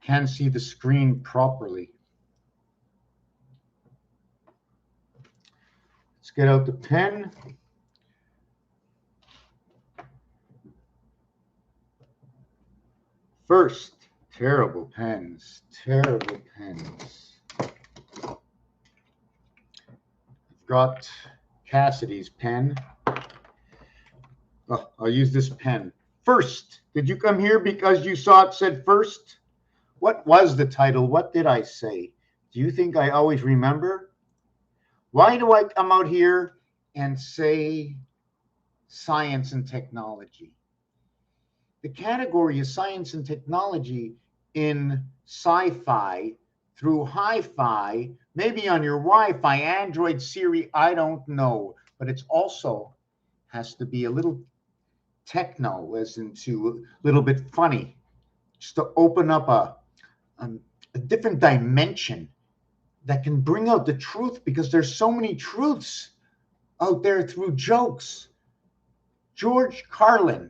Can't see the screen properly. Let's get out the pen. First, terrible pens, terrible pens. I've got Cassidy's pen. Oh, I'll use this pen. First, did you come here because you saw it said first? What was the title? What did I say? Do you think I always remember? Why do I come out here and say science and technology? The category is science and technology in sci-fi through hi-fi, maybe on your Wi-Fi, Android, Siri, I don't know. But it's also has to be a little techno, as into a little bit funny, just to open up a different dimension that can bring out the truth, because there's so many truths out there through jokes. George Carlin.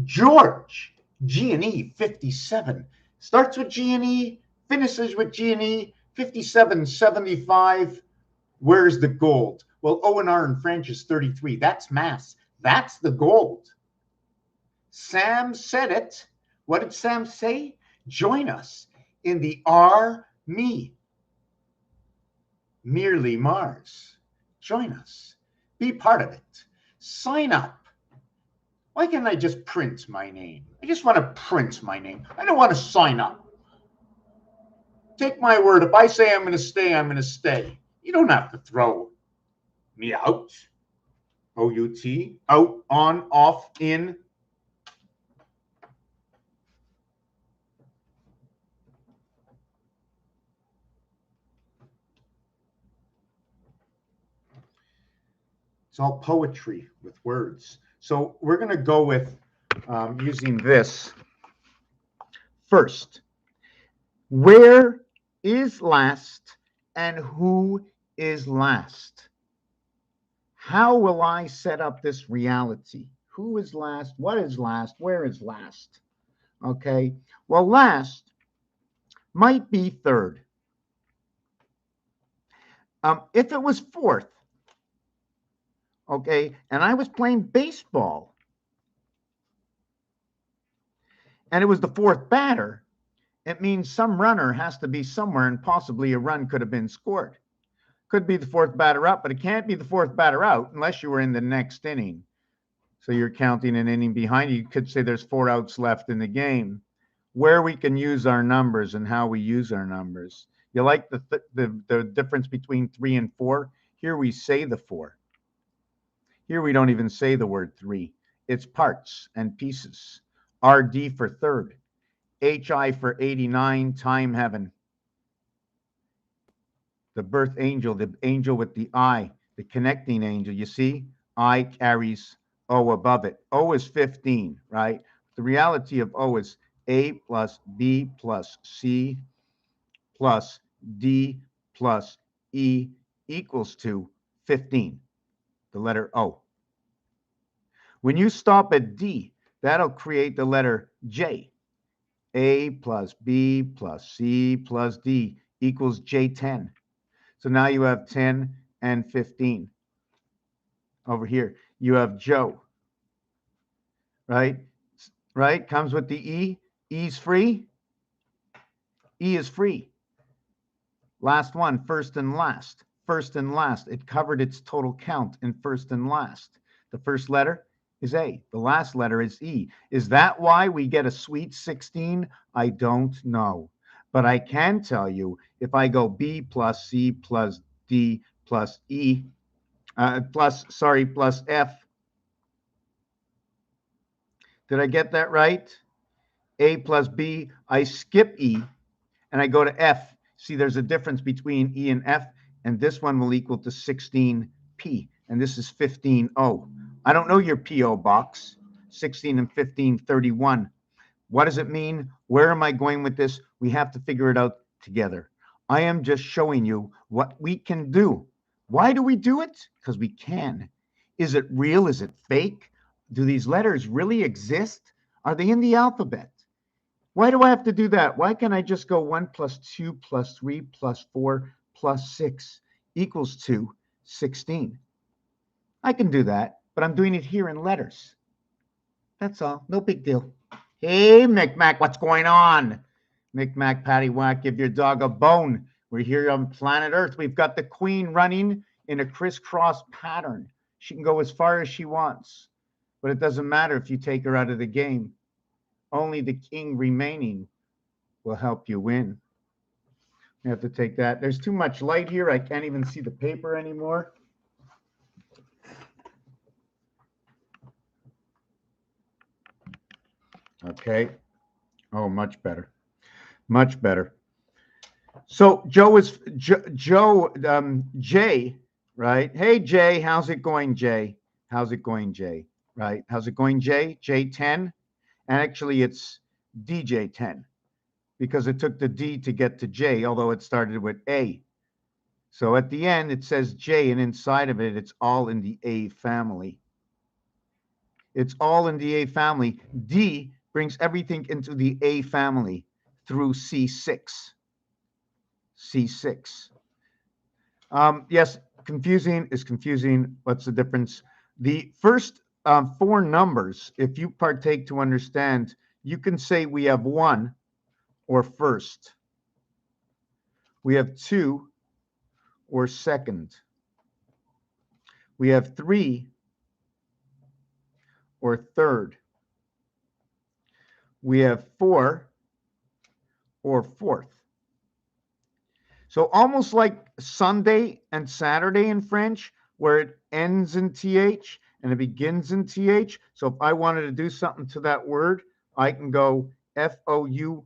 George, G&E 57. Starts with G&E, finishes with G&E 5775. Where's the gold? Well, O&R in French is 33. That's mass. That's the gold. Sam said it. What did Sam say? Join us in the R-Me. Merely Mars. Join us. Be part of it. Sign up. Why can't I just print my name? I just want to print my name. I don't want to sign up. Take my word. If I say I'm going to stay, I'm going to stay. You don't have to throw me out. O-U-T. Out, on, off, in. It's all poetry with words. So we're going to go with using this. First, where is last and who is last? How will I set up this reality? Who is last? What is last? Where is last? Okay, well, last might be third. If it was fourth, okay, and I was playing baseball, and it was the fourth batter, it means some runner has to be somewhere, and possibly a run could have been scored. Could be the fourth batter up, but it can't be the fourth batter out unless you were in the next inning. So you're counting an inning behind. You could say there's 4 outs left in the game. Where we can use our numbers and how we use our numbers. You like the difference between 3 and 4? Here we say the 4. Here we don't even say the word 3. It's parts and pieces. RD for third. HI for 89, time heaven. The birth angel, the angel with the I, the connecting angel. You see, I carries O above it. O is 15, right? The reality of O is A plus B plus C plus D plus E equals to 15, the letter O. When you stop at D, that'll create the letter J. A plus B plus C plus D equals J10. So now you have 10 and 15. Over here, you have Joe, right? Right? Comes with the E. E's free. E is free. Last one, first and last. First and last. It covered its total count in first and last. The first letter is A. The last letter is E. Is that why we get a sweet 16? I don't know. But I can tell you, if I go B plus C plus D plus E, plus F. Did I get that right? A plus B, I skip E, and I go to F. See, there's a difference between E and F, and this one will equal to 16P, and this is 15O. I don't know your PO box, 16 and 15, 31. What does it mean? Where am I going with this? We have to figure it out together. I am just showing you what we can do. Why do we do it? Because we can. Is it real? Is it fake? Do these letters really exist? Are they in the alphabet? Why do I have to do that? Why can't I just go 1 plus 2 plus 3 plus 4 plus 6 equals 2, 16? I can do that, but I'm doing it here in letters. That's all. No big deal. Hey, Micmac, what's going on? Micmac, Paddywhack, give your dog a bone. We're here on planet Earth. We've got the queen running in a crisscross pattern. She can go as far as she wants, but it doesn't matter if you take her out of the game. Only the king remaining will help you win. You have to take that. There's too much light here. I can't even see the paper anymore. Okay. Oh, much better. Much better. So Jay, right? Hey, Jay, how's it going, Jay? How's it going, Jay? Right? How's it going, Jay? J10? And actually, it's DJ10 because it took the D to get to J, although it started with A. So at the end, it says J, and inside of it, it's all in the A family. It's all in the A family. D brings everything into the A family through C6. C6. Yes, confusing is confusing. What's the difference? The first 4 numbers, if you partake to understand, you can say we have 1 or first. We have 2 or second. We have 3 or third. We have 4 or fourth. So almost like Sunday and Saturday in French, where it ends in TH and it begins in TH. So if I wanted to do something to that word, I can go FOURTHIRD,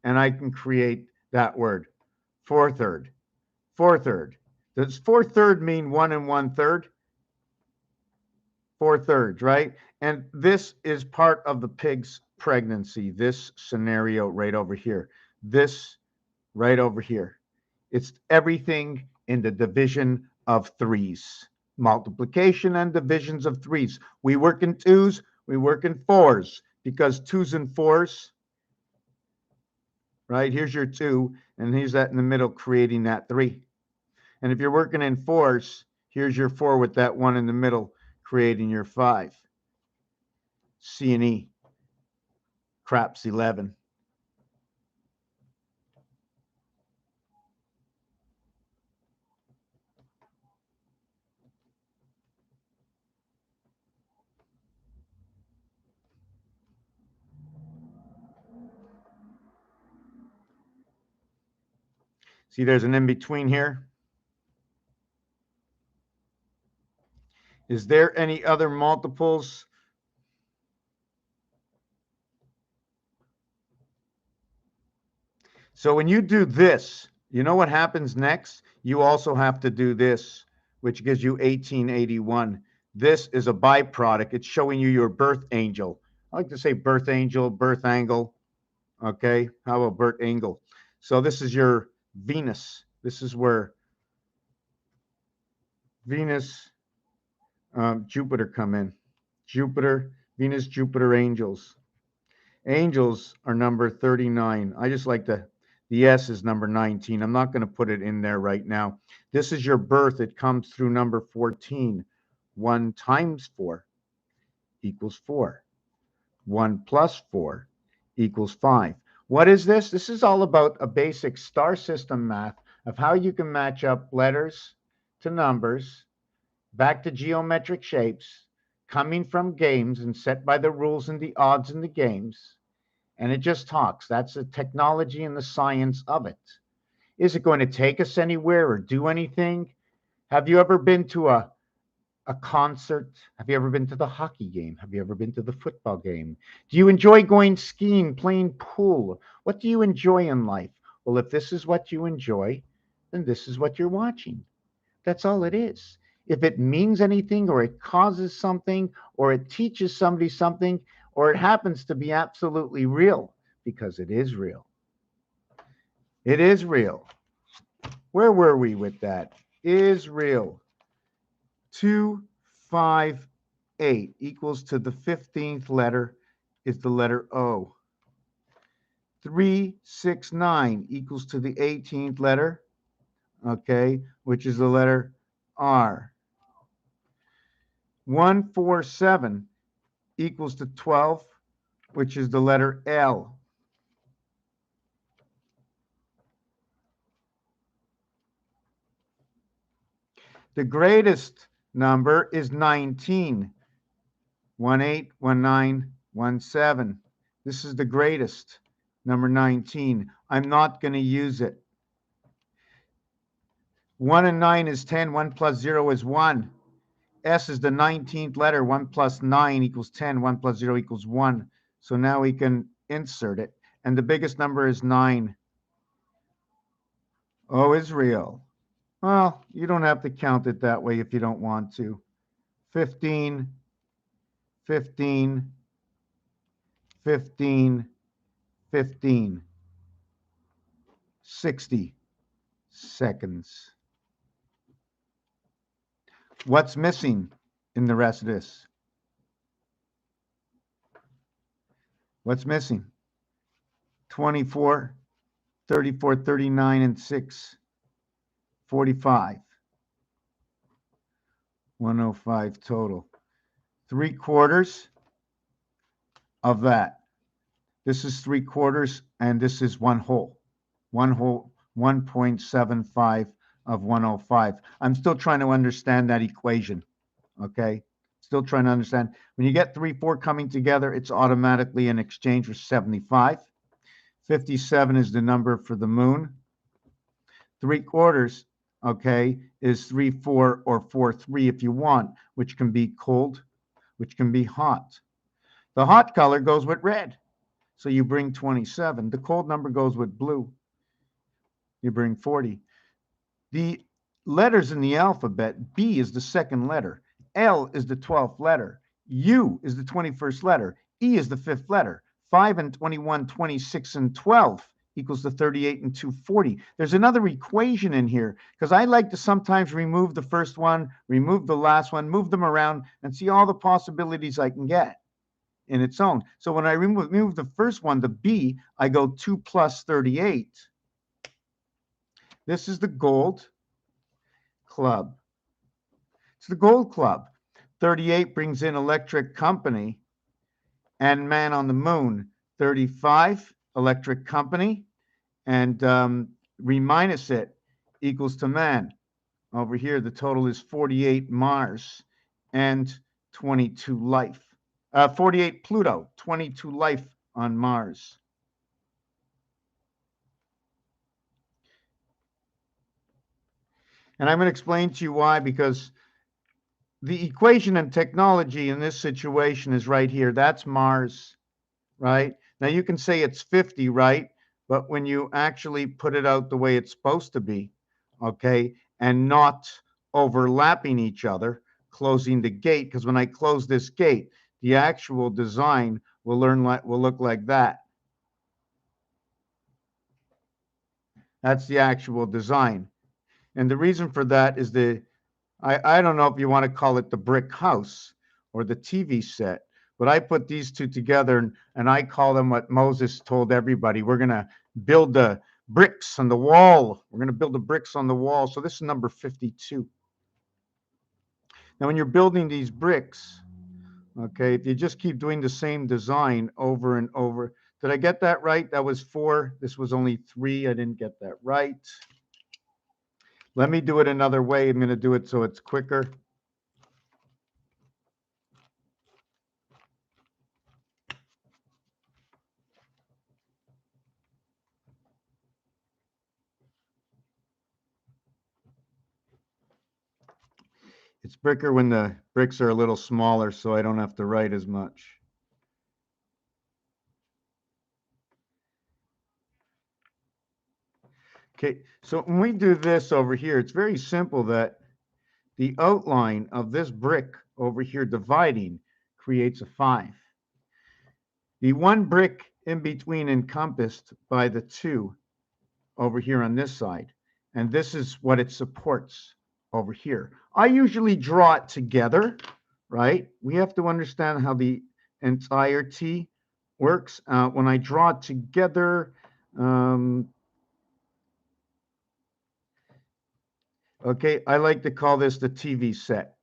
and I can create that word. Four-third. Four-third. Does four-third mean 1 1/3? 4/3, right? And this is part of the pig's pregnancy, this scenario right over here, this right over here. It's everything in the division of 3s, multiplication and divisions of 3s. We work in 2s, we work in 4s, because 2s and 4s, right? Here's your 2, and here's that in the middle creating that 3. And if you're working in 4s, here's your 4 with that 1 in the middle creating your 5. C and E. Craps 11. See, there's an in-between here. Is there any other multiples? So when you do this, you know what happens next? You also have to do this, which gives you 1881. This is a byproduct. It's showing you your birth angel. I like to say birth angel, birth angle. Okay, how about birth angle? So this is your Venus. This is where Venus, Jupiter come in. Jupiter, Venus, Jupiter angels. Angels are number 39. I just like the S is number 19. I'm not going to put it in there right now. This is your birth. It comes through number 14. 1 times 4 equals 4. 1 plus 4 equals 5. What is this? This is all about a basic star system math of how you can match up letters to numbers, back to geometric shapes, coming from games and set by the rules and the odds in the games. And it just talks. That's the technology and the science of it. Is it going to take us anywhere or do anything? Have you ever been to a concert? Have you ever been to the hockey game? Have you ever been to the football game? Do you enjoy going skiing, playing pool? What do you enjoy in life? Well, if this is what you enjoy, then this is what you're watching. That's all it is. If it means anything or it causes something or it teaches somebody something or it happens to be absolutely real, because it is real. It is real. Where were we with that? Is real. 2, 5, 8 equals to the 15th letter is the letter O. 369 equals to the 18th letter, okay, which is the letter R. 147 equals to 12, which is the letter L. The greatest number is 19. 18, 19, 17. This is the greatest, number 19. I'm not going to use it. 1 and 9 is 10. 1 plus 0 is 1. S is the 19th letter. 1 plus 9 equals 10. 1 plus 0 equals 1. So now we can insert it. And the biggest number is 9. O is real. Well, you don't have to count it that way if you don't want to. 15, 15, 15, 15. 60 seconds. What's missing in the rest of this? What's missing? 24, 34, 39, and 6. 45. 105 total. 3/4 of that. This is 3/4, and this is 1 whole. 1 whole, 1.75 of 105. I'm still trying to understand that equation, okay? Still trying to understand. When you get 3, 4 coming together, it's automatically an exchange for 75. 57 is the number for the moon. 3/4, okay, is 3, 4, or 4, 3 if you want, which can be cold, which can be hot. The hot color goes with red, so you bring 27. The cold number goes with blue. You bring 40. The letters in the alphabet, B is the 2nd letter, L is the 12th letter, U is the 21st letter, E is the 5th letter. 5 and 21, 26 and 12 equals to 38 and 240. There's another equation in here because I like to sometimes remove the first one, remove the last one, move them around and see all the possibilities I can get in its own. So when I remove the first one, the B, I go 2 plus 38. This is the gold club. It's the gold club. 38 brings in electric company and man on the moon. 35, electric company, and minus it equals to man. Over here, the total is 48 Mars and 22 life. 48 Pluto, 22 life on Mars. And I'm going to explain to you why, because the equation and technology in this situation is right here. That's Mars, right? Now you can say it's 50, right? But when you actually put it out the way it's supposed to be, okay, and not overlapping each other, closing the gate, because when I close this gate, the actual design will look like that. That's the actual design. And the reason for that is I don't know if you want to call it the brick house or the TV set, but I put these two together and I call them what Moses told everybody. We're going to build the bricks on the wall. We're going to build the bricks on the wall. So this is number 52. Now, when you're building these bricks, okay, if you just keep doing the same design over and over. Did I get that right? That was 4. This was only 3. I didn't get that right. Let me do it another way. I'm going to do it so it's quicker. It's quicker when the bricks are a little smaller, so I don't have to write as much. Okay, so when we do this over here, it's very simple that the outline of this brick over here dividing creates a 5. The one brick in between encompassed by the 2 over here on this side, and this is what it supports over here. I usually draw it together, right? We have to understand how the entirety works. When I draw it together, okay, I like to call this the TV set.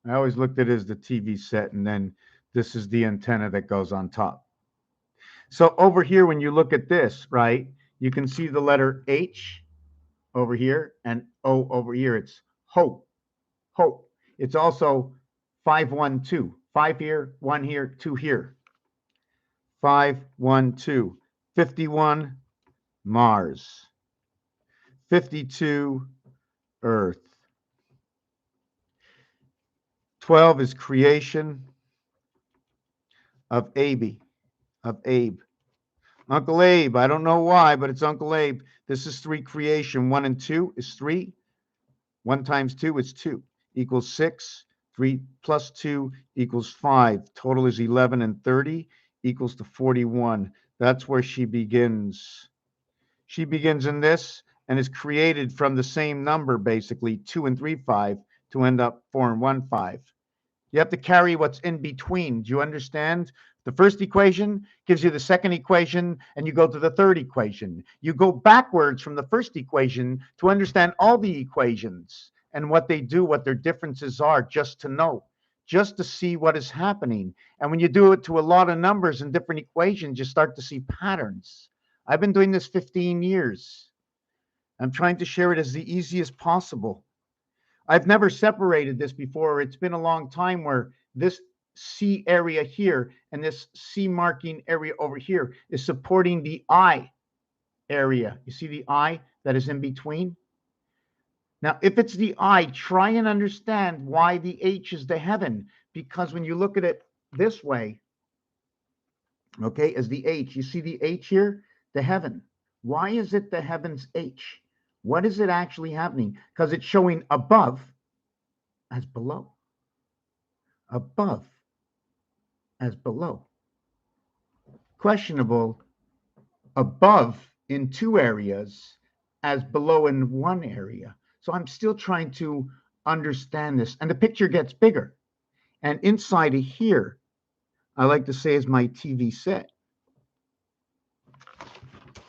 I always looked at it as the TV set, and then this is the antenna that goes on top. So over here, when you look at this, right, you can see the letter H over here and O over here. It's hope, hope. It's also 512. 5 here, 1 here, 2 here. 512. 51, Mars. 52, Earth. 12 is creation of Abe. Uncle Abe, I don't know why, but it's Uncle Abe. This is 3 creation. 1 and 2 is 3. 1 times 2 is 2, equals 6. 3 plus 2 equals 5. Total is 11 and 30 equals to 41. That's where she begins. She begins in this and is created from the same number, basically, 2 and 3, 5, to end up 4 and 1, 5. You have to carry what's in between. Do you understand? The first equation gives you the second equation, and you go to the third equation. You go backwards from the first equation to understand all the equations and what they do, what their differences are, just to know, just to see what is happening. And when you do it to a lot of numbers and different equations, you start to see patterns. I've been doing this 15 years. I'm trying to share it as the easy as possible. I've never separated this before. It's been a long time where this C area here and this C marking area over here is supporting the I area. You see the I that is in between? Now, if it's the I, try and understand why the H is the heaven. Because when you look at it this way, okay, as the H, you see the H here? The heaven. Why is it the heaven's H? What is it actually happening? Because it's showing above as below. Above as below. Questionable above in 2 areas as below in 1 area. So I'm still trying to understand this. And the picture gets bigger. And inside of here, I like to say is my TV set.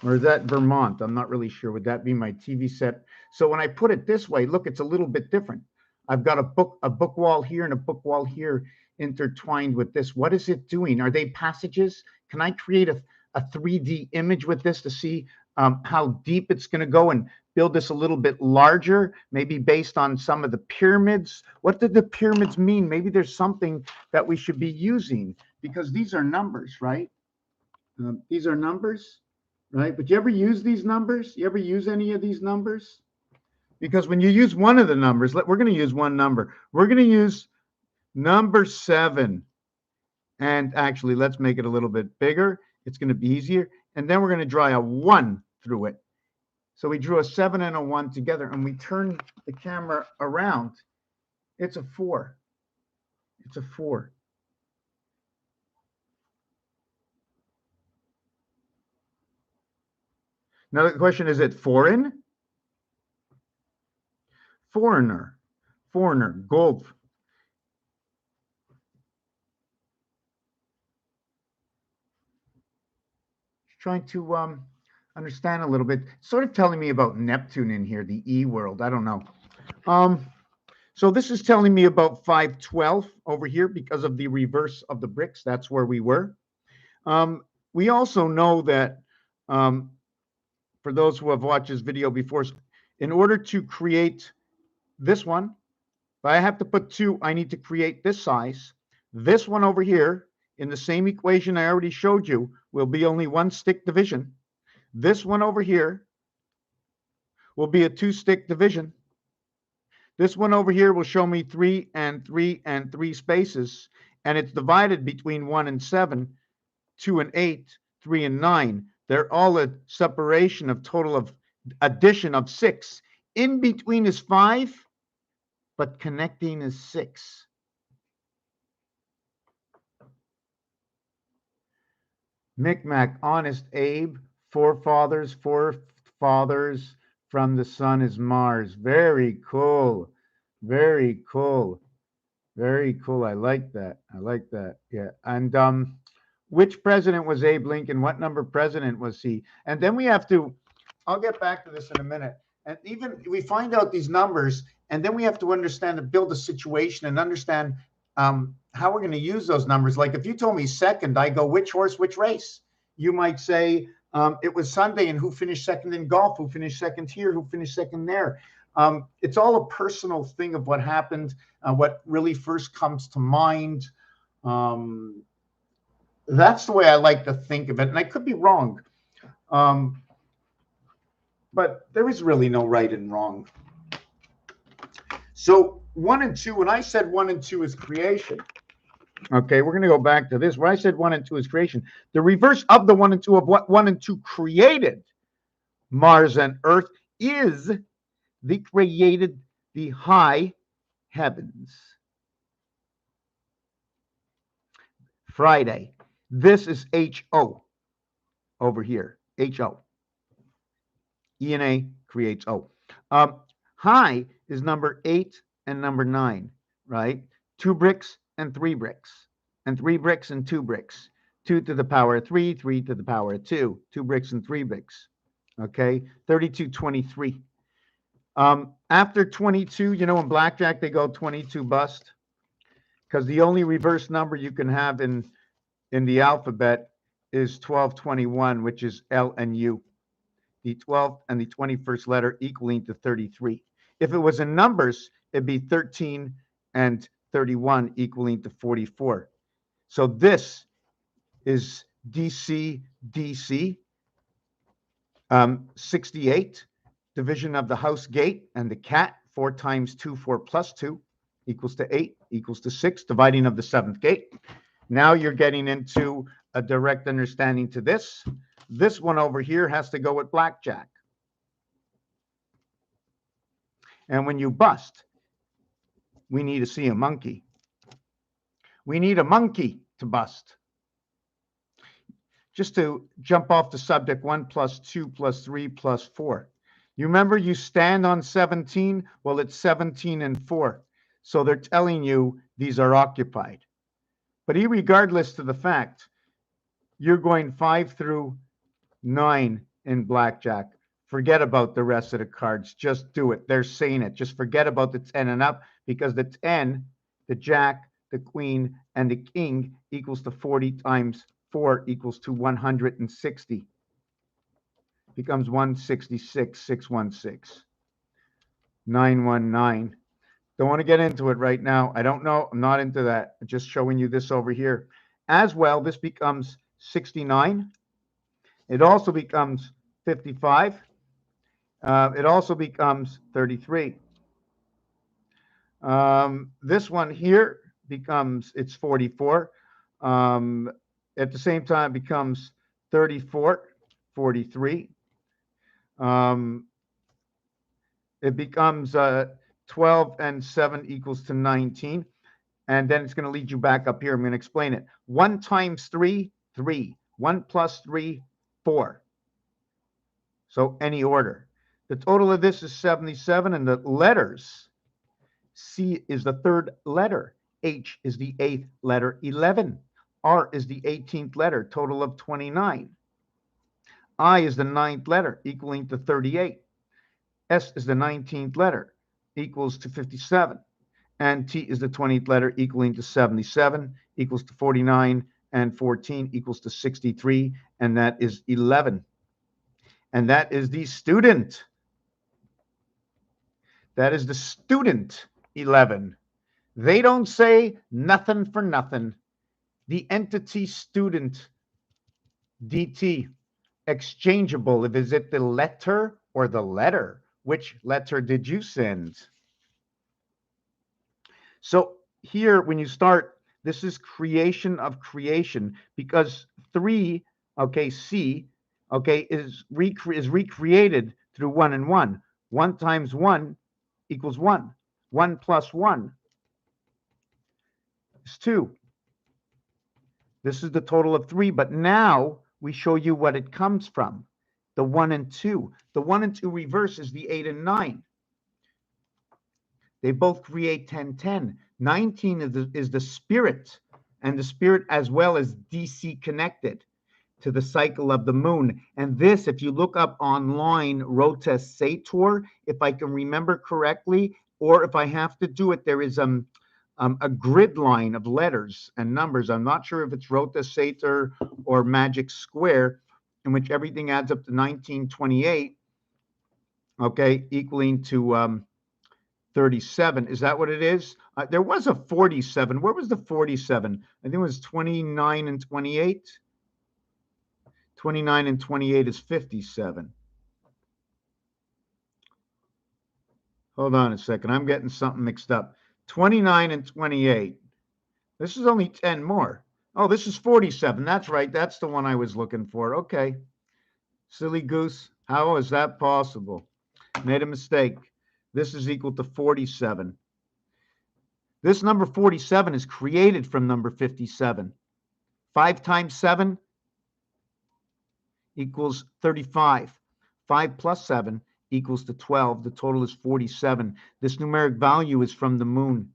Or is that Vermont? I'm not really sure. Would that be my TV set? So when I put it this way, look, it's a little bit different. I've got a book wall here and a book wall here intertwined with this. What is it doing? Are they passages? Can I create a 3D image with this to see how deep it's going to go and build this a little bit larger, maybe based on some of the pyramids? What did the pyramids mean? Maybe there's something that we should be using, because these are numbers, right? These are numbers, right? But you ever use these numbers? You ever use any of these numbers? Because when you use one of the numbers, we're going to use one number. We're going to use number 7. And actually, let's make it a little bit bigger. It's going to be easier. And then we're going to draw a 1 through it. So we drew a 7 and a 1 together, and we turn the camera around. It's a 4. It's a 4. Now the question is it foreign? Foreigner. Foreigner. Gold. Trying to understand a little bit. Sort of telling me about Neptune in here, the E world. I don't know. So this is telling me about 512 over here because of the reverse of the bricks. That's where we were. We also know that for those who have watched this video before, in order to create this one, if I have to put 2, I need to create this size. This one over here, in the same equation I already showed you, will be only 1 stick division. This one over here will be a 2 stick division. This one over here will show me 3 and 3 and 3 spaces, and it's divided between 1 and 7, 2 and 8, 3 and 9. They're all a separation of total of addition of 6. In between is 5, but connecting is 6. Micmac, honest Abe, forefathers from the sun is Mars. Very cool. Very cool. Very cool. I like that. I like that. Yeah. And which president was Abe Lincoln? What number president was he? And then we have to, I'll get back to this in a minute. And even we find out these numbers, and then we have to understand and build a situation and understand how we're going to use those numbers. Like if you told me second, I go, which horse, which race? You might say it was Sunday, and who finished second in golf, who finished second here, who finished second there. It's all a personal thing of what happened, what really first comes to mind. That's the way I like to think of it. And I could be wrong. But there is really no right and wrong. So 1 and 2, when I said 1 and 2 is creation, okay, we're going to go back to this. When I said 1 and 2 is creation, the reverse of the 1 and 2 of what 1 and 2 created, Mars and Earth, is the created the high heavens. Friday. This is HO over here. HO. ENA creates O. High is number 8 and number 9, right? 2 bricks and 3 bricks, and 3 bricks and 2 bricks. 2 to the power of 3, 3 to the power of 2. 2 bricks and 3 bricks. Okay, 32, 23. After 22, you know, in blackjack, they go 22 bust, because the only reverse number you can have in the alphabet is 1221, which is L and U. The 12th and the 21st letter equaling to 33. If it was in numbers, it'd be 13 and 31 equaling to 44. So this is DC, 68, division of the house gate and the cat, 4 times 2, 4 plus 2 equals to 8, equals to 6, dividing of the 7th gate. Now you're getting into a direct understanding to this. This one over here has to go with blackjack. And when you bust, we need to see a monkey. We need a monkey to bust. Just to jump off the subject, 1 plus 2 plus 3 plus 4. You remember you stand on 17? Well, it's 17 and 4. So they're telling you these are occupied. But irregardless to the fact, you're going 5 through 9 in blackjack. Forget about the rest of the cards. Just do it. They're saying it. Just forget about the 10 and up, because the 10, the jack, the queen, and the king equals to 40 times 4 equals to 160. Becomes 166, 616, 919. Don't want to get into it right now. I don't know. I'm not into that. I'm just showing you this over here. As well, this becomes 69. It also becomes 55. It also becomes 33. This one here becomes, it's 44. At the same time, it becomes 34, 43. It becomes 12 and 7 equals to 19. And then it's going to lead you back up here. I'm going to explain it. 1 times 3, 3. 1 plus 3, 4. So any order. The total of this is 77, and the letters, C is the 3rd letter, H is the 8th letter, 11. R is the 18th letter, total of 29. I is the 9th letter, equaling to 38. S is the 19th letter, equals to 57. And T is the 20th letter, equaling to 77, equals to 49, and 14 equals to 63, and that is 11. And that is the student. That is the student 11. They don't say nothing for nothing. The entity student, DT, exchangeable. Is it the letter or the letter? Which letter did you send? So here, when you start, this is creation of creation, because 3, okay, C, okay, is recreated through 1 and 1. 1 times 1 equals 1. 1 plus 1 is 2. This is the total of 3, but now we show you what it comes from, the 1 and 2. The 1 and 2 reverse is the 8 and 9. They both create 1010. 19 is the spirit, and the spirit as well as DC connected to the cycle of the moon. And this, if you look up online, Rota Sator, if I can remember correctly, or if I have to do it, there is a grid line of letters and numbers. I'm not sure if it's Rota Sator or Magic Square, in which everything adds up to 1928, okay, equaling to 37. Is that what it is? There was a 47. Where was the 47? I think it was 29 and 28. 29 and 28 is 57. Hold on a second. I'm getting something mixed up. 29 and 28. This is only 10 more. Oh, this is 47. That's right. That's the one I was looking for. Okay. Silly goose. How is that possible? Made a mistake. This is equal to 47. This number 47 is created from number 57. 5 times 7 equals 35. 5 plus 7 equals to 12. The total is 47. This numeric value is from the moon.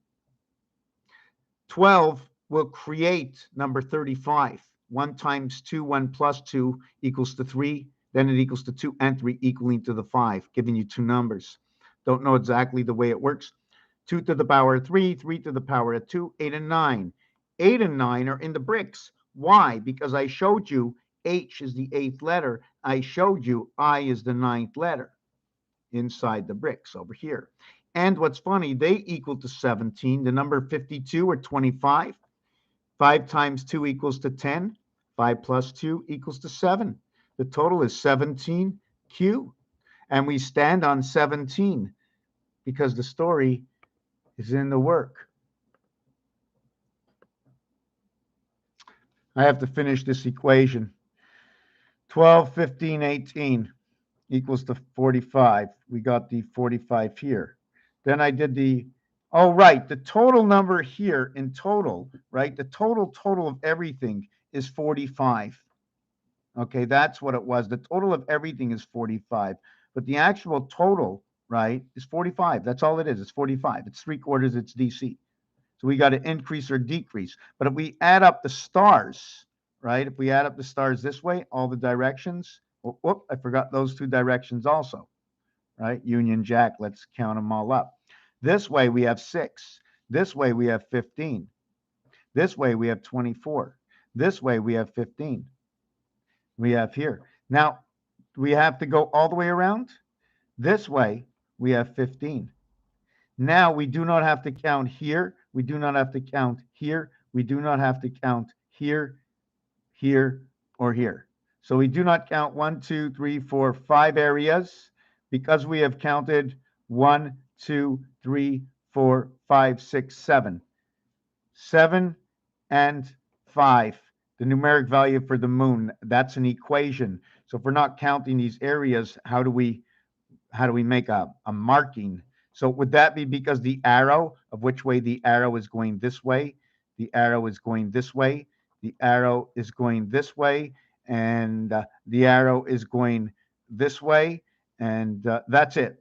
12 will create number 35. 1 times 2, 1 plus 2 equals to 3. Then it equals to 2 and 3 equaling to the 5, giving you two numbers. Don't know exactly the way it works. 2 to the power of 3, 3 to the power of 2, 8 and 9. 8 and 9 are in the bricks. Why? Because I showed you H is the 8th letter. I showed you I is the 9th letter inside the bricks over here. And what's funny, they equal to 17. The number 52 or 25. 5 times 2 equals to 10. 5 plus 2 equals to 7. The total is 17Q. And we stand on 17 because the story is in the work. I have to finish this equation. 12, 15, 18 equals to 45. We got the 45 here. Then I did the, oh, right, the total number here in total, right? The total of everything is 45. Okay, that's what it was. The total of everything is 45. But the actual total, right, is 45. That's all it is. It's 45. It's 3/4. It's DC. So we got to increase or decrease. But if we add up the stars, right, if we add up the stars this way, all the directions, whoop, I forgot those two directions also, right? Union Jack, let's count them all up. This way we have 6. This way we have 15. This way we have 24. This way we have 15. We have here. Now, we have to go all the way around. This way we have 15. Now we do not have to count here. We do not have to count here. We do not have to count here, here, or here. So we do not count 1, 2, 3, 4, 5 areas because we have counted 1, 2, 3, 4, 5, 6, 7. 7 and 5. The numeric value for the moon, that's an equation. So if we're not counting these areas, how do we make a marking? So would that be because the arrow, of which way the arrow is going this way, the arrow is going this way, the arrow is going this way, and the arrow is going this way, and that's it.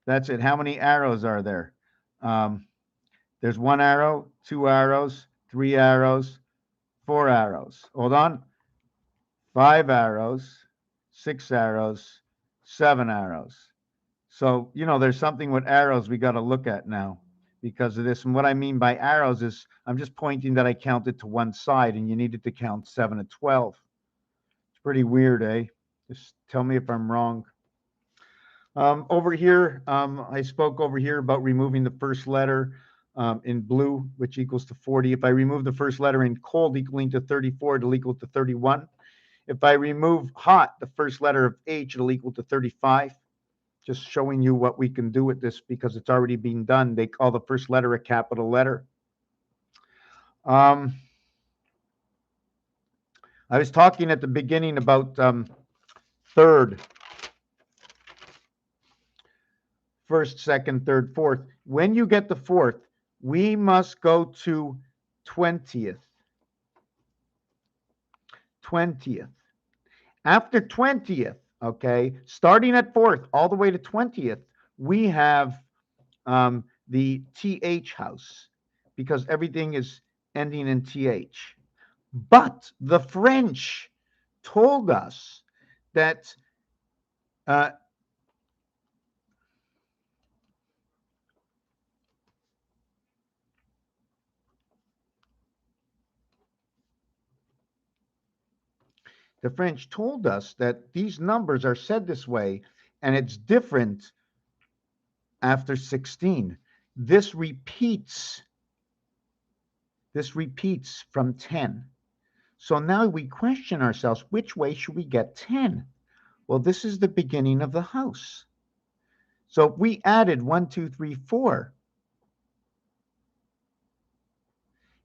That's it. How many arrows are there? There's 1 arrow, 2 arrows, 3 arrows, 4 arrows. Hold on. 5 arrows, 6 arrows, 7 arrows. So, you know, there's something with arrows we got to look at now because of this. And what I mean by arrows is I'm just pointing that I counted to one side and you needed to count 7 to 12. It's pretty weird, eh? Just tell me if I'm wrong. Over here, I spoke over here about removing the first letter in blue, which equals to 40. If I remove the first letter in cold equaling to 34, it'll equal to 31. If I remove hot, the first letter of H, it'll equal to 35. Just showing you what we can do with this because it's already been done. They call the first letter a capital letter. I was talking at the beginning about third. First, second, third, fourth. When you get the fourth, we must go to 20th. 20th. After 20th, okay, starting at fourth all the way to 20th, we have the TH house because everything is ending in TH. But the French told us that these numbers are said this way, and it's different after 16. This repeats from 10. So now we question ourselves, which way should we get 10? Well, this is the beginning of the house. So if we added 1, 2, 3, 4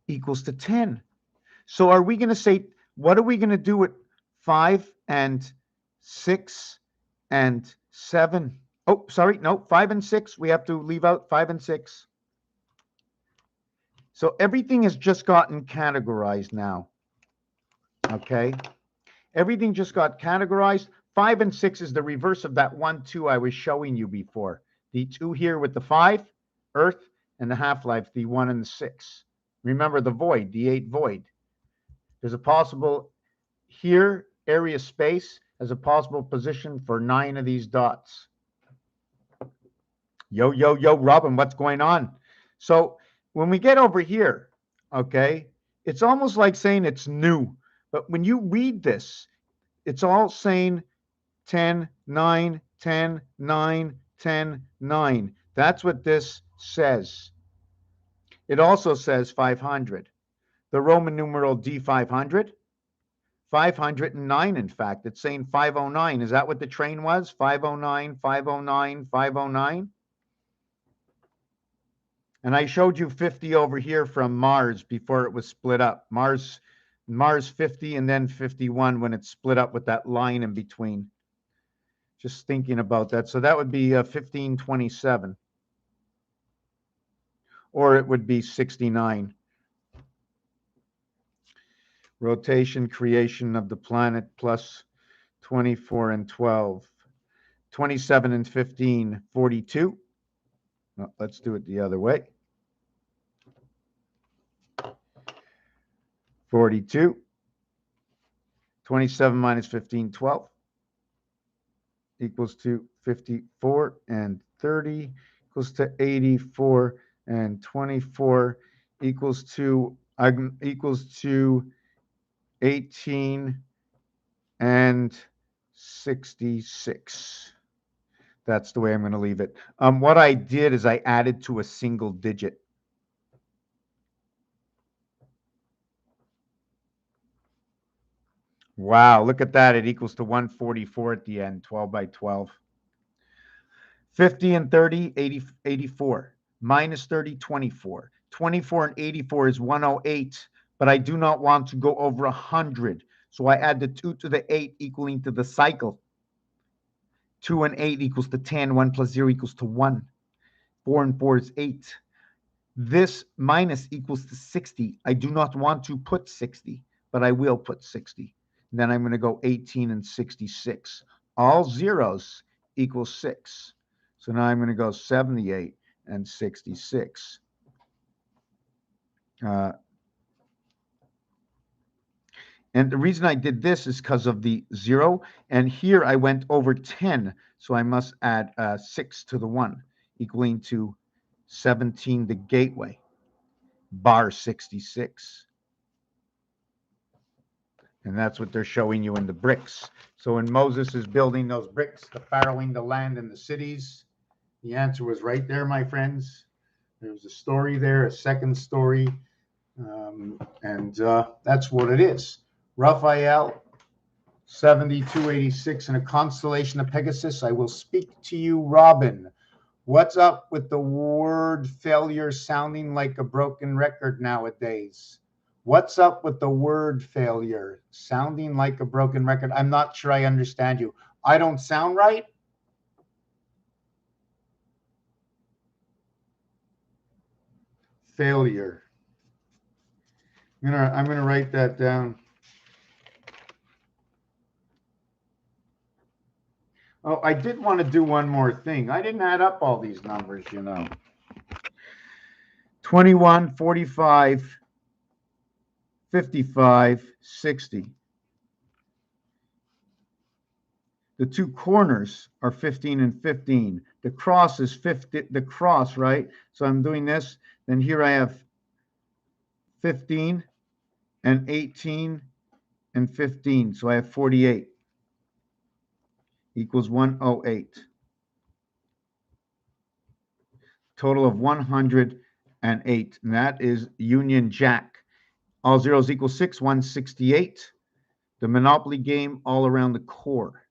equals to 10. So are we going to say, what are we going to do with 5 and 6 and 7? Oh, sorry, no, 5 and 6. We have to leave out 5 and 6. So everything has just gotten categorized now. Okay? Everything just got categorized. 5 and 6 is the reverse of that 1, 2 I was showing you before. The 2 here with the 5, Earth, and the half-life, the 1 and the 6. Remember the void, the 8 void. There's a possible here, area space, as a possible position for 9 of these dots. Yo, yo, yo, Robin, what's going on? So when we get over here, okay, it's almost like saying it's new. But when you read this, it's all saying 10, 9, 10, 9, 10, 9. That's what this says. It also says 500. The Roman numeral D500. 509, in fact. It's saying 509. Is that what the train was? 509, 509, 509. And I showed you 50 over here from Mars before it was split up. Mars 50 and then 51 when it's split up with that line in between. Just thinking about that. So that would be 1527. Or it would be 69. Rotation, creation of the planet plus 24 and 12. 27 and 15, 42. No, let's do it the other way. 42. 27 minus 15, 12. Equals to 54 and 30. Equals to 84 and 24. Equals to 18 and 66. That's the way I'm going to leave it. What I did is I added to a single digit. Wow, look at that. It equals to 144 at the end, 12 by 12. 50 and 30, 84. Minus 30, 24. 24 and 84 is 108, but I do not want to go over 100. So I add the 2 to the 8 equaling to the cycle. 2 and 8 equals to 10. 1 plus 0 equals to 1. 4 and 4 is 8. This minus equals to 60. I do not want to put 60, but I will put 60. And then I'm going to go 18 and 66. All zeros equal 6. So now I'm going to go 78 and 66. And the reason I did this is because of the 0. And here I went over 10. So I must add 6 to the 1, equaling to 17, the gateway, bar 66. And that's what they're showing you in the bricks. So when Moses is building those bricks, the farrowing the land and the cities, the answer was right there, my friends. There was a story there, a second story. And that's what it is. Raphael, 7286 in a constellation of Pegasus. I will speak to you, Robin. What's up with the word failure sounding like a broken record nowadays? What's up with the word failure sounding like a broken record? I'm not sure I understand you. I don't sound right? Failure. I'm gonna write that down. Oh, I did want to do one more thing. I didn't add up all these numbers, you know. 21, 45, 55, 60. The two corners are 15 and 15. The cross is 50, the cross, right? So I'm doing this. Then here I have 15 and 18 and 15. So I have 48 equals 108. Total of 108. And that is Union Jack. All zeros equal 6, 168. The Monopoly game all around the core.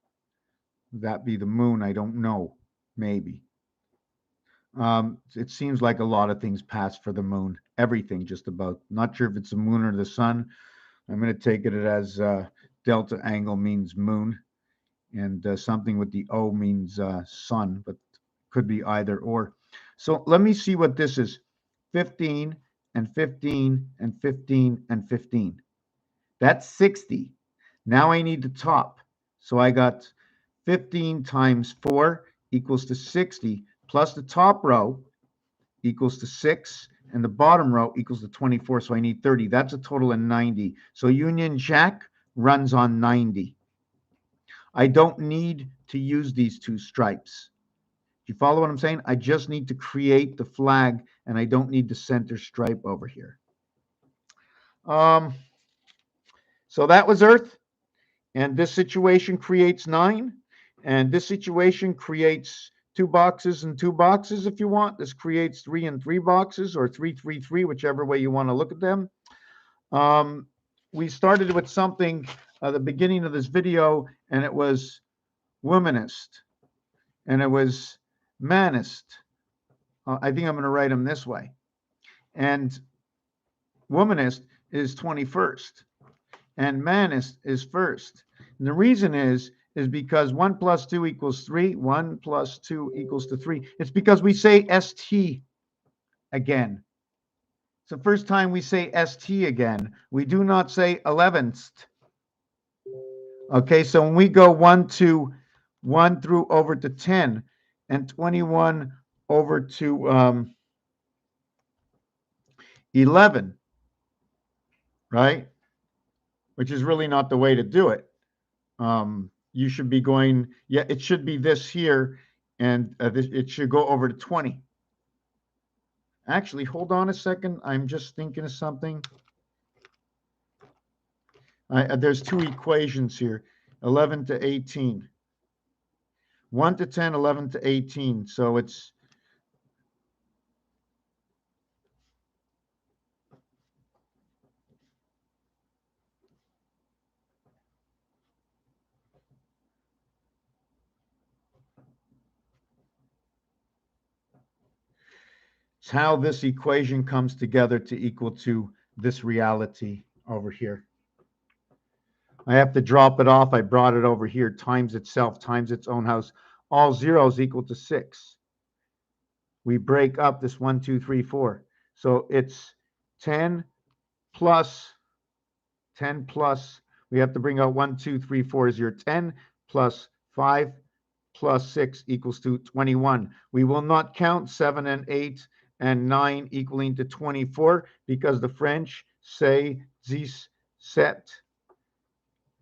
That be the moon? I don't know. Maybe. It seems like a lot of things pass for the moon. Everything, just about. Not sure if it's the moon or the sun. I'm going to take it as delta angle means moon, and something with the O means sun, but could be either or. So let me see what this is. 15 and 15 and 15 and 15. That's 60. Now I need the top. So I got 15 times 4 equals to 60, plus the top row equals to 6, and the bottom row equals to 24, so I need 30. That's a total of 90. So Union Jack runs on 90. I don't need to use these two stripes. Do you follow what I'm saying? I just need to create the flag, and I don't need the center stripe over here. So that was Earth, and this situation creates 9, and this situation creates 2 boxes and 2 boxes if you want. This creates 3 and 3 boxes, or 3, 3, 3, whichever way you want to look at them. We started with something at the beginning of this video, and it was womanist, and it was manist. I think I'm going to write them this way. And womanist is 21st, and manist is first. And the reason is because 1 plus 2 equals 3. 1 plus 2 equals to 3. It's because we say ST again. It's the first time we say ST again. We do not say 11th. Okay, so when we go 1 through over to 10, and 21 over to 11, right? Which is really not the way to do it. You should be going, yeah, it should be this here, and it should go over to 20. Actually, hold on a second. I'm just thinking of something. There's 2 equations here, 11 to 18. 1 to 10, 11 to 18. So it's how this equation comes together to equal to this reality over here. I have to drop it off. I brought it over here, times itself, times its own house. All zeros equal to 6. We break up this 1, 2, 3, 4. So it's 10 plus, we have to bring out 1, 2, 3, 4 is your 10 plus 5 plus 6 equals to 21. We will not count 7 and 8 and 9 equaling to 24 because the French say 17,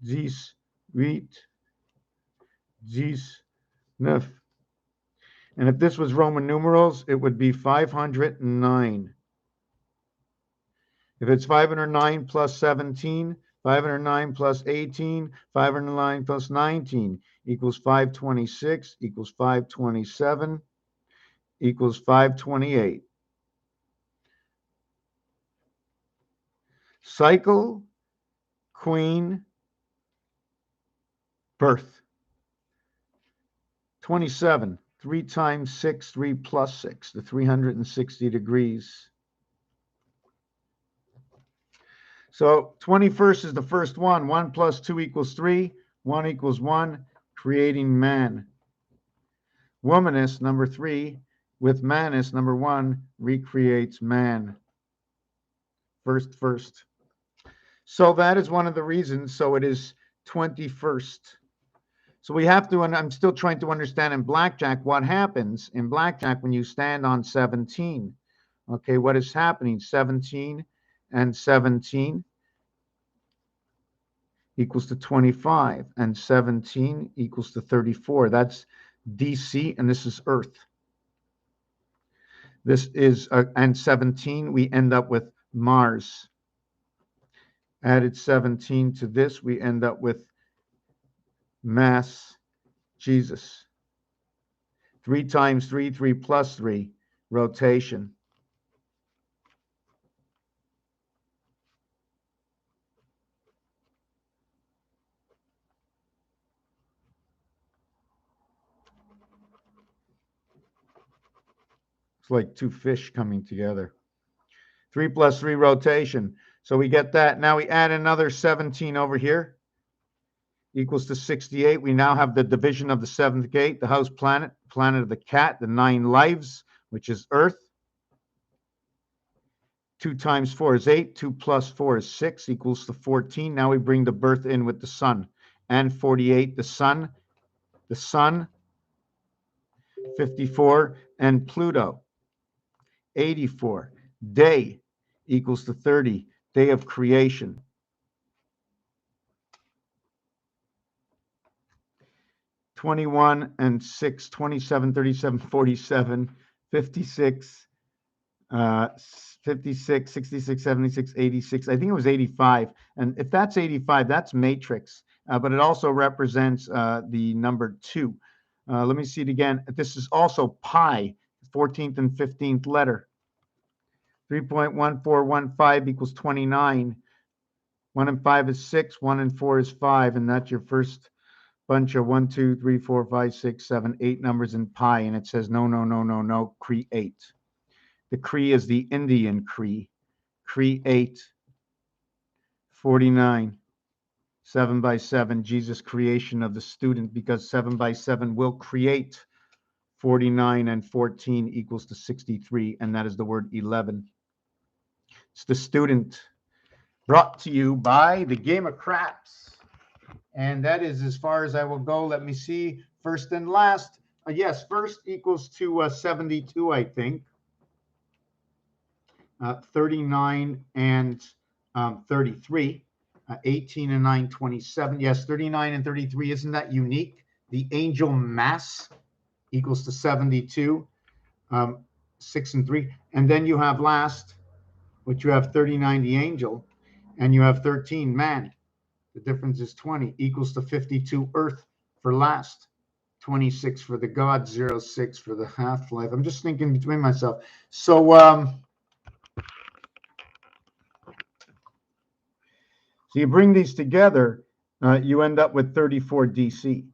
18, 19. And if this was Roman numerals, it would be 509. If it's 509 plus 17, 509 plus 18, 509 plus 19 equals 526, equals 527, equals 528. Cycle, queen, birth. 27, 3 times 6, 3 plus 6, the 360 degrees. So 21st is the first one. 1 plus 2 equals 3. 1 equals 1, creating man. Womanist, number 3, with manist, number 1, recreates man. First. So that is one of the reasons. So it is 21st. So we have to, and I'm still trying to understand in blackjack what happens in blackjack when you stand on 17. Okay, what is happening? 17 and 17 equals to 25, and 17 equals to 34. That's DC, and this is Earth. This is, and 17, we end up with Mars. Added 17 to this, we end up with mass Jesus. 3 times 3, 3 plus 3, rotation. It's like two fish coming together. 3 plus 3, rotation. So we get that. Now we add another 17 over here. Equals to 68. We now have the division of the seventh gate, the house planet, planet of the cat, the 9 lives, which is Earth. 2 times 4 is 8. 2 plus 4 is 6, equals to 14. Now we bring the birth in with the sun. And 48, the sun, 54, and Pluto, 84. Day equals to 30, day of creation. 21 and 6, 27, 37, 47, 56, 56, 66, 76, 86. I think it was 85. And if that's 85, that's matrix, but it also represents the number 2. Let me see it again. This is also pi, 14th and 15th letter. 3.1415 equals 29. 1 and 5 is 6. 1 and 4 is 5. And that's your first bunch of 1, 2, 3, 4, 5, 6, 7, 8 numbers in pi. And it says no, no, no, no, no, create. The Cree is the Indian Cree. Create. 49. 7 by 7, Jesus' creation of the student, because 7 by 7 will create. 49 and 14 equals to 63, and that is the word 11. It's the student, brought to you by the Game of Craps. And that is as far as I will go. Let me see. First and last. Yes, first equals to 72, I think. 39 and 33. 18 and 9, 27. Yes, 39 and 33. Isn't that unique? The angel mass equals to 72. 6 and 3. And then you have last, which you have 39, the angel, and you have 13, man. The difference is 20, equals to 52, earth for last. 26 for the God, 06 for the half-life. I'm just thinking between myself. So you bring these together, you end up with 34 DC.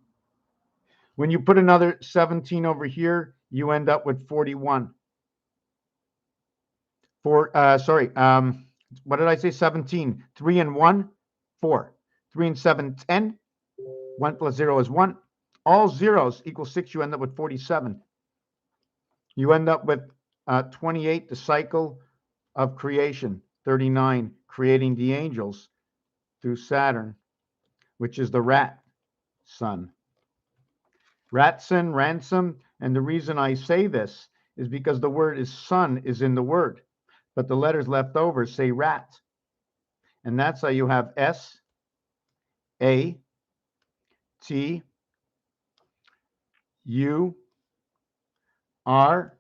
When you put another 17 over here, you end up with 41. What did I say? 17. 3 and 1, 4. 3 and 7, 10. 1 plus 0 is 1. All zeros equal 6. You end up with 47. You end up with 28, the cycle of creation. 39, creating the angels through Saturn, which is the rat sun. Ratson, ransom. And the reason I say this is because the word is sun is in the word, but the letters left over say rat. And that's how you have S, A, T, U, R,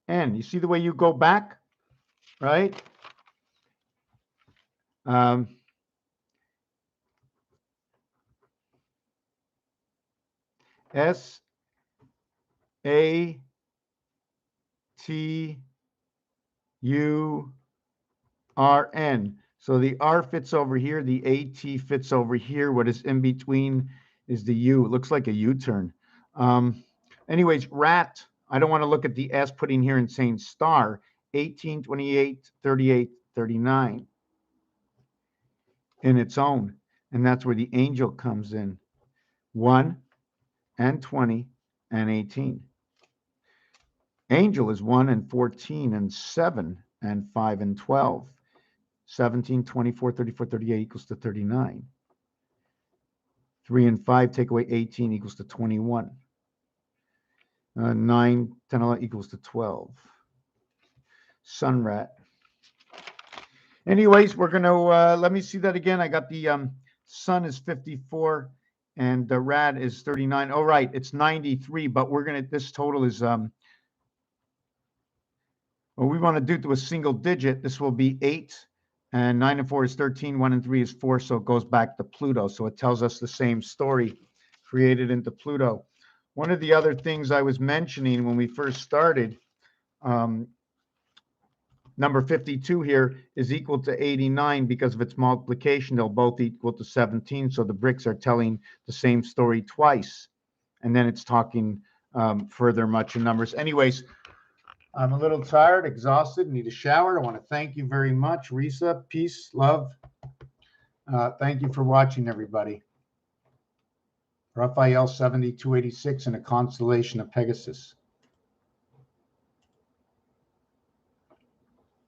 N. You see the way you go back, right? S, A, T, U, R, N. So the R fits over here. The AT fits over here. What is in between is the U. It looks like a U-turn. Anyways, rat. I don't want to look at the S putting here and saying star. 18, 28, 38, 39 in its own. And that's where the angel comes in. 1 and 20 and 18. Angel is 1 and 14 and 7 and 5 and 12. 17, 24, 34, 38 equals to 39. 3 and 5 take away 18 equals to 21. 9, 10, 11 equals to 12. Sun rat. Anyways, we're going to, let me see that again. I got the sun is 54 and the rat is 39. Oh, right. It's 93, but we're going to, this total is, well, we want to do to a single digit. This will be 8 and 9 and 4 is 13. 1 and 3 is 4. So it goes back to Pluto. So it tells us the same story created into Pluto. One of the other things I was mentioning when we first started, number 52 here is equal to 89 because of its multiplication. They'll both equal to 17. So the bricks are telling the same story twice. And then it's talking further much in numbers. Anyways, I'm a little tired, exhausted, need a shower. I want to thank you very much. Risa, peace, love. Thank you for watching, everybody. Raphael 7286 in a constellation of Pegasus.